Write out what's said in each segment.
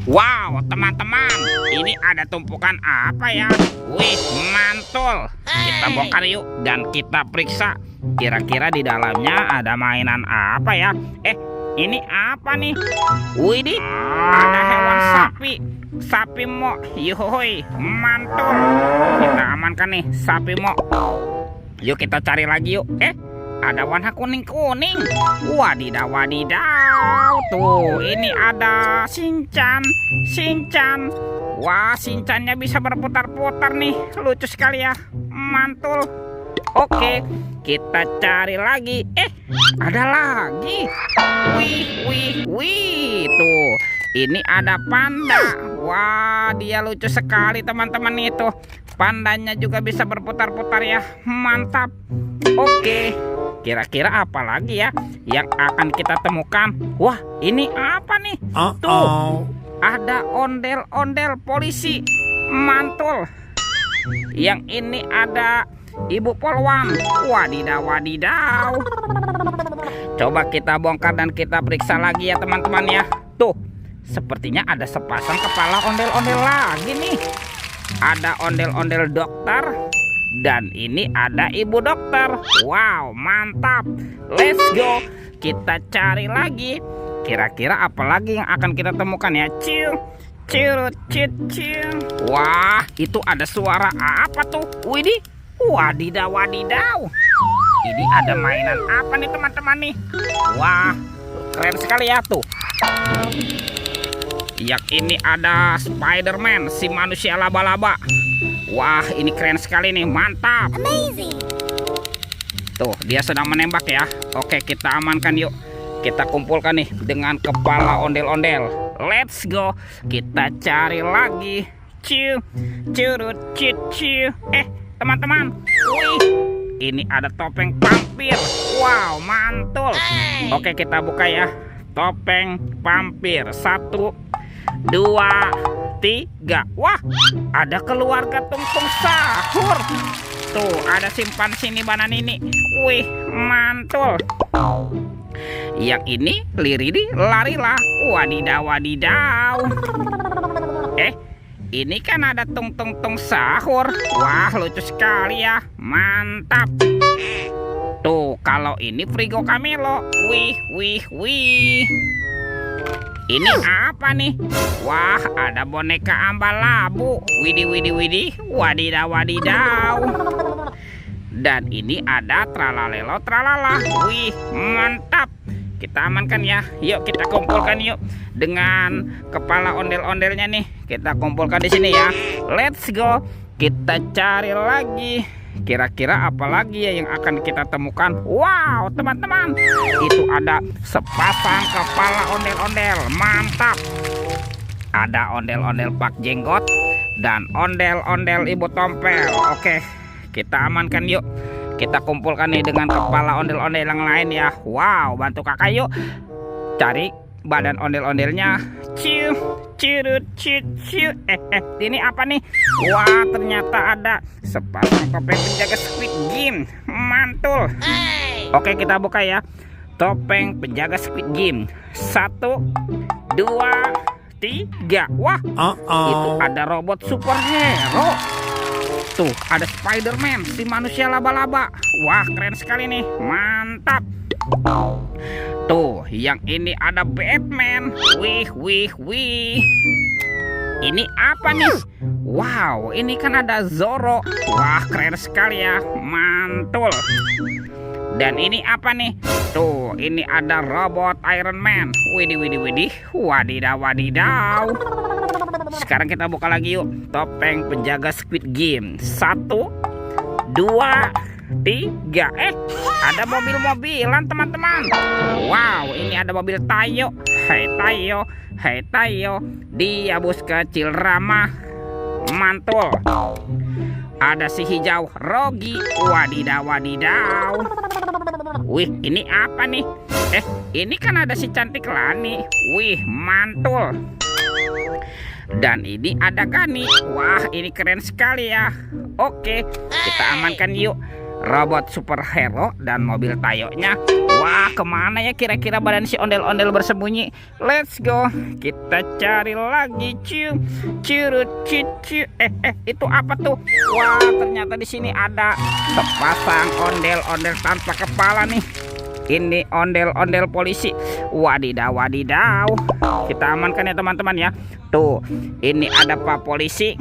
Wow, teman-teman, ini ada tumpukan apa ya? Wih, mantul. Kita bongkar yuk dan kita periksa. Kira-kira di dalamnya ada mainan apa ya? Ini apa nih? Widih, ada hewan sapi. Sapi mo, yuhui, mantul. Kita amankan nih sapi mo. Yuk kita cari lagi yuk. Ada warna kuning-kuning. Wadidaw, wadidaw. Tuh, ini ada Shinchan. Shinchan. Wah, Shinchannya bisa berputar-putar nih. Lucu sekali ya. Mantul. Oke, kita cari lagi. Ada lagi. Wih, wih, wih. Tuh, ini ada panda. Wah, dia lucu sekali teman-teman itu. Pandanya juga bisa berputar-putar ya. Mantap. Oke. Kira-kira apa lagi ya yang akan kita temukan? Wah, ini apa nih? Tuh, ada ondel-ondel polisi. Mantul. Yang ini ada ibu polwan. Wadidaw, wadidaw. Coba kita bongkar dan kita periksa lagi ya teman-teman ya. Tuh, sepertinya ada sepasang kepala ondel-ondel lagi nih. Ada ondel-ondel dokter. Dan ini ada ibu dokter. Wow, mantap. Let's go. Kita cari lagi. Kira-kira apa lagi yang akan kita temukan ya? Ciu, ciu, ciu, ciu. Wah, itu ada suara apa tuh? Widih, wadidaw, wadidaw. Ini ada mainan apa nih teman-teman nih? Wah, keren sekali ya tuh. Yang ini ada Spider-Man, si manusia laba-laba. Wah, ini keren sekali nih, mantap. Amazing. Tuh, dia sedang menembak ya. Oke, kita amankan yuk. Kita kumpulkan nih dengan kepala ondel-ondel. Let's go. Kita cari lagi. Ciu, curut, ciu, ciu. Teman-teman. Wih, ini ada topeng vampir. Wow, mantul. Oke, kita buka ya. Topeng vampir. 1, 2, 3. Wah, ada keluarga tungtung sahur. Tuh, ada simpan sini banan ini. Wih, mantul. Yang ini liridi larilah. Wadidaw, wadidaw. Ini kan ada tung sahur. Wah, lucu sekali ya. Mantap. Tuh, kalau ini Frigo Camelo. Wih, wih, wih. Ini apa nih? Wah, ada boneka ambal labu. Widih, widih, widih. Wadidaw, wadidaw. Dan ini ada tralalelo tralala. Wih, mantap. Kita amankan ya. Yuk kita kumpulkan yuk. Dengan kepala ondel-ondelnya nih. Kita kumpulkan di sini ya. Let's go. Kita cari lagi. Kira-kira apa lagi ya yang akan kita temukan? Wow, teman-teman, itu ada sepasang kepala ondel-ondel. Mantap. Ada ondel-ondel Pak Jenggot dan ondel-ondel Ibu Tompel. Oke, kita amankan yuk. Kita kumpulkan nih dengan kepala ondel-ondel yang lain ya. Wow, bantu kakak yuk. Cari badan ondel-ondelnya. Ciu, ciu, ciu, ciu. Ini apa nih? Wah, ternyata ada sepasang topeng penjaga Squid Game. Mantul. Oke, kita buka ya. Topeng penjaga Squid Game. 1, 2, 3. Wah, itu ada robot superhero. Tuh, ada Spider-Man, si manusia laba-laba. Wah, keren sekali nih. Mantap. Tuh, yang ini ada Batman. Wih, wih, wih. Ini apa nih? Wow, ini kan ada Zoro. Wah, keren sekali ya. Mantul. Dan ini apa nih? Tuh, ini ada robot Iron Man. Widih, widih, widih. Wadidaw, wadidaw. Sekarang kita buka lagi yuk. Topeng penjaga Squid Game. 1, 2, 3. Ada mobil-mobilan teman-teman. Wow, ini ada mobil Tayo. Hai Tayo, hai Tayo. Dia bus kecil ramah. Mantul. Ada si hijau Rogi. Wadidaw, wadidaw. Wih, ini apa nih? Ini kan ada si cantik Lani. Wih, mantul. Dan ini ada Gani. Wah, ini keren sekali ya. Oke, kita amankan yuk. robot superhero dan mobil Tayonya. Wah, kemana ya kira-kira badan si ondel-ondel bersembunyi? Let's go, kita cari lagi. Curut cucu. Itu apa tuh? Wah, ternyata di sini ada sepasang ondel-ondel tanpa kepala nih. Ini ondel-ondel polisi. Wadidaw, wadidaw. Kita amankan ya teman-teman ya. Tuh, ini ada Pak Polisi.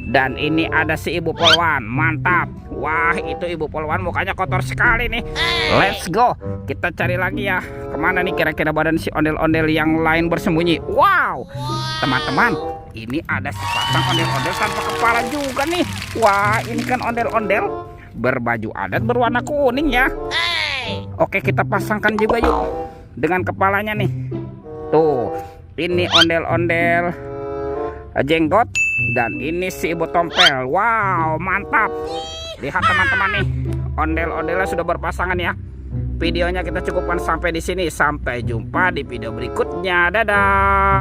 Dan ini ada si Ibu Polwan. Mantap. Wah, itu Ibu Polwan mukanya kotor sekali nih. Let's go, kita cari lagi ya. Kemana nih kira-kira badan si ondel-ondel yang lain bersembunyi? Wow, teman-teman, ini ada sepasang ondel-ondel tanpa kepala juga nih. Wah, ini kan ondel-ondel berbaju adat berwarna kuning ya. Oke, kita pasangkan juga yuk dengan kepalanya nih. Tuh, ini ondel-ondel jenggot. Dan ini si Ibu Tompel. Wow, mantap. Lihat teman-teman nih, ondel-ondelnya sudah berpasangan ya. Videonya kita cukupkan sampai di sini. Sampai jumpa di video berikutnya. Dadah.